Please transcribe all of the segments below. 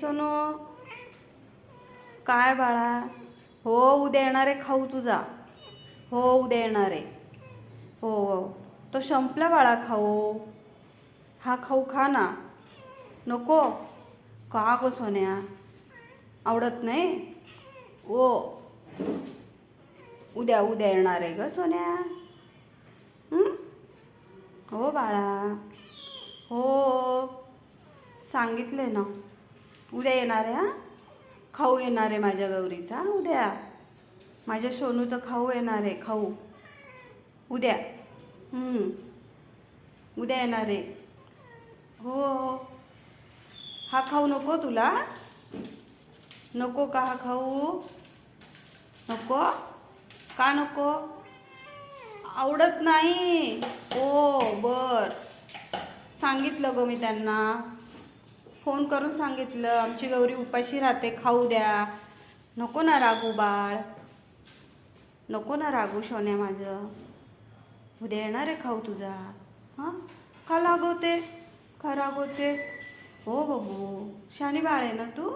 सोनू, काय बाळा? हो उद्या येणार आहे खाऊ तुझा. हो उद्या येणार आहे. हो हो, तो संपला बाळा खाऊ. हा खाऊ खा ना. नको का गं सोन्या? आवडत नाही? ओ उद्या उद्या येणार आहे ग सोन्या. हो बाळा, हो सांगितले ना, उद्या येणार आहे. हां खाऊ येणार आहे माझ्या गौरीचा उद्या. माझ्या सोनूचं खाऊ येणार आहे. खाऊ उद्या. उद्या येणार आहे. हो हा खाऊ नको तुला? नको का हा खाऊ? नको का नको? आवडत नाही? हो बर, सांगितलं गं मी त्यांना, फोन करून सांगितलं आमची गौरी उपाशी राहते, खाऊ द्या. नको ना रागू बाळ, नको ना रागू सोन्या माझं. उद्या येणार आहे खाऊ तुझा. हां का लागवते? का रागवते? हो बाबू, शानी बाळ आहे ना तू?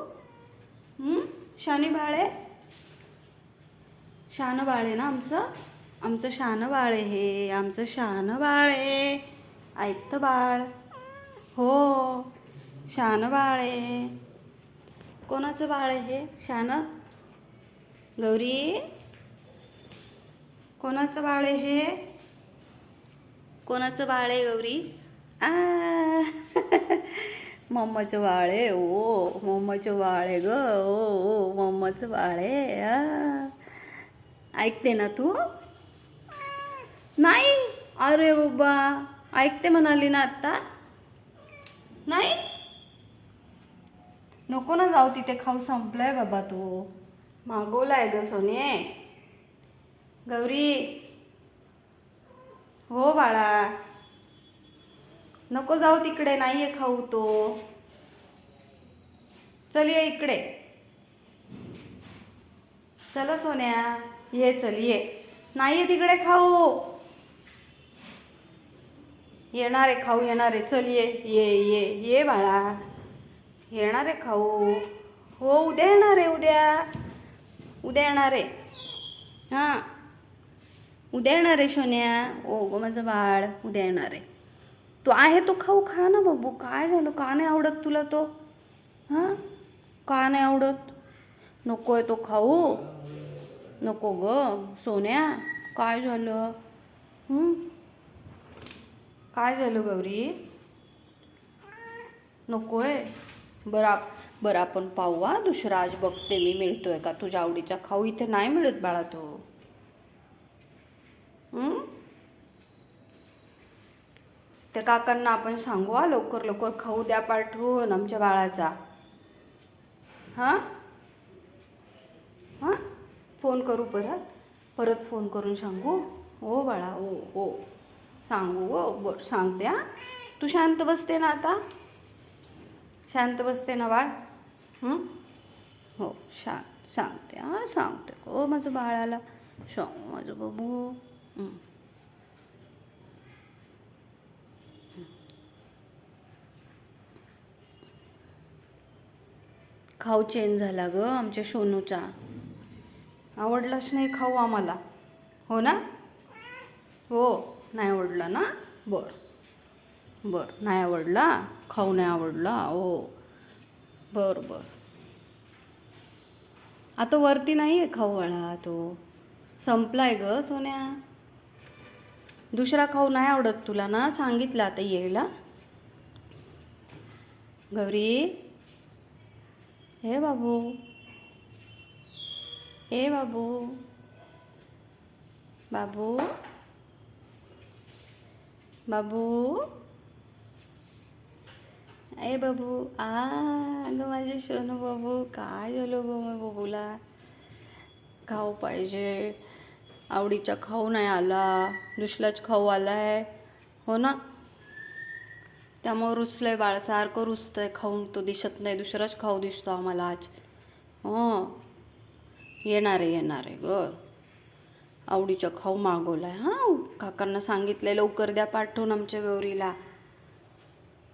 शानी बाळ आहे. शहाणं बाळ आहे ना आमचं. आमचं शहाणं बाळ आहे हे, आमचं शहाणं बाळ आहे. ऐकतं बाळ. हो शहाणं बाळ आहे. कोणाचं बाळ आहे हे शहाणं? गौरी, कोणाचं बाळ आहे हे? कोणाचं बाळ आहे गौरी? आ मम्माचं बाळ आहे. ओ मम्माचं बाळ आहे ग. ओ मम्माचं बाळ आहे. ऐकते ना तू? नाही. अरे बाबा, ऐकते म्हणाली ना आत्ता. नाही, नको ना जाऊ तिथे. खाऊ संपलाय बाबा. तू मागवलाय ग सोने. गौरी, हो बाळा, नको जाऊ तिकडे. नाही आहे खाऊ तो. चल ये इकडे. चल सोन्या, ये चल ये. नाही आहे तिकडे खाऊ. येणार आहे खाऊ, येणार आहे. चल ये ये ये ये बाळा, येणार आहे खाऊ. हो उद्या येणार आहे. उद्या उद्या येणार आहे. हां उद्या येणार आहे सोन्या. ओ गो माझं बाळ, उद्या येणार आहे. तू आहे तो खाऊ खा ना बाबू. काय झालं? का नाही आवडत तुला तो? हां का नाही आवडत? नको आहे तो खाऊ? नको ग सोन्या. काय झालं? काय झालं गौरी? नको आहे? बरं आपण पाहू. दुसरा आज बघते मी, मिळतोय का तुझ्या आवडीचा खाऊ. इथे नाही मिळत बाळा तो. त्या काकांना आपण सांगू लवकर लवकर खाऊ द्या पाठवून आमच्या बाळाचा. हां हां फोन करू परत फोन करून सांगू. हो बाळा, हो हो सांगू. हो बरं सांगते. हां तू शांत बसते ना आता? शांत बसते ना बाळ? हो सांगते. हां सांगते. हो माझं बाळाला सांग माझं बाबू. खाऊ चेंज झाला ग आमच्या सोनूचा. आवडलाच नाही खाऊ आम्हाला. हो ना? हो नाही आवडला ना? बरं नाही आवडला खाऊ. नाही आवडला. हो बरं आता वरती नाही आहे खाऊ वाळा. तो संपलाय ग सोन्या. दुसरा खाऊ नाही आवडत तुला ना? सांगितलं आता यायला. गौरी, हे बाबू, हे बाबू, बाबू, बाबू, ए बाबू. गं माझे सोनू बाबू. काय झालं गं मग बाबूला? खाऊ पाहिजे. आवडीचा खाऊ नाही आला, दुसराच खाऊ आलाय. हो ना, त्यामुळे रुसलंय बाळ. सारखं रुसतंय. खाऊन तो दिसत नाही, दुसराच खाऊ दिसतो आम्हाला आज. येणार आहे ग. आवडीचा खाऊ मागवलाय. काकांना सांगितलंय लवकर द्या पाठवून आमच्या गौरीला.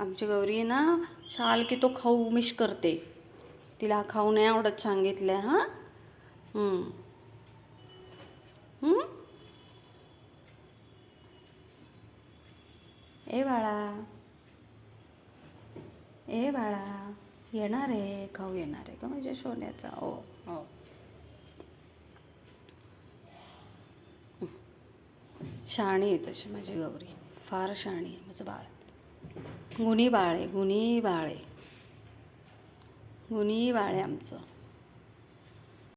आमची गौरी ना छाल की तो खाऊ मिस करते. तिला खाऊ नाही आवडत सांगितलं हां. ए बाळा, ए बाळा, येणार आहे खाऊ, येणार आहे का म्हणजे सोन्याचा. हो हो. शाणी आहे तशी माझी गौरी, फार शाणी आहे माझं बाळ. गुणी बाळ आहे, गुणी बाळ आहे, गुणी बाळ आहे आमचं.